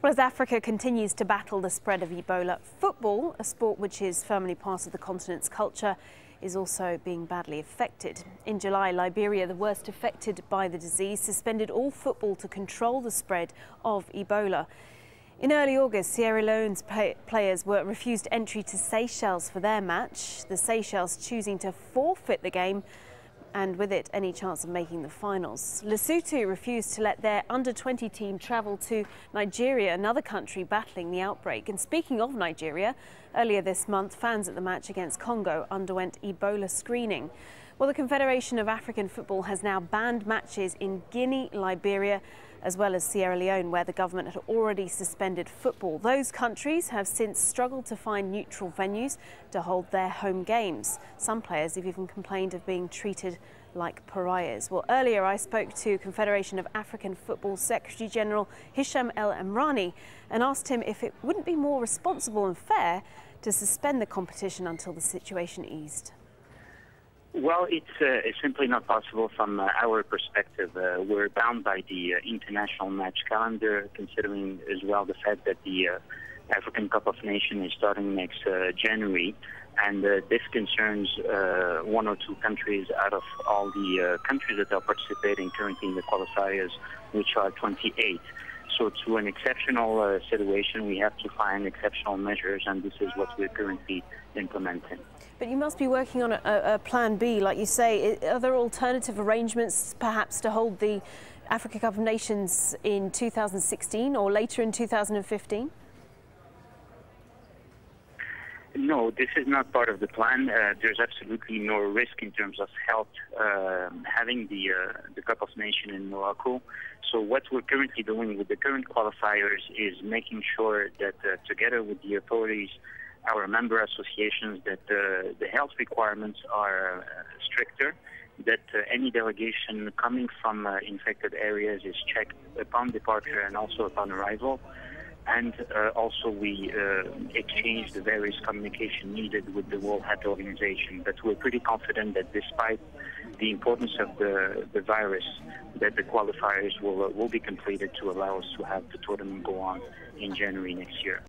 Well, as Africa continues to battle the spread of Ebola, football, a sport which is firmly part of the continent's culture, is also being badly affected. In July, Liberia, the worst affected by the disease, suspended all football to control the spread of Ebola. In early August, Sierra Leone's players were refused entry to Seychelles for their match, the Seychelles choosing to forfeit the game and with it any chance of making the finals. Lesotho refused to let their under-20 team travel to Nigeria, another country battling the outbreak. And speaking of Nigeria, earlier this month, fans at the match against Congo underwent Ebola screening. Well, the Confederation of African Football has now banned matches in Guinea, Liberia, as well as Sierra Leone, where the government had already suspended football. Those countries have since struggled to find neutral venues to hold their home games. Some players have even complained of being treated like pariahs. Well, earlier I spoke to Confederation of African Football Secretary General Hicham Amrani and asked him if it wouldn't be more responsible and fair to suspend the competition until the situation eased. Well, it's simply not possible from our perspective. We're bound by the international match calendar, considering as well the fact that the African Cup of Nations is starting next January. And this concerns one or two countries out of all the countries that are participating currently in the qualifiers, which are 28. So to an exceptional situation, we have to find exceptional measures, and this is what we're currently implementing. But you must be working on a plan B, like you say. Are there alternative arrangements, perhaps, to hold the Africa Cup of Nations in 2016 or later in 2015? No, this is not part of the plan. There's absolutely no risk in terms of health having the Cup of Nations in Morocco. So what we're currently doing with the current qualifiers is making sure that together with the authorities, our member associations, that the health requirements are stricter, that any delegation coming from infected areas is checked upon departure and also upon arrival. And also we exchange the various communication needed with the World Health Organization. But we're pretty confident that despite the importance of the virus, that the qualifiers will be completed to allow us to have the tournament go on in January next year.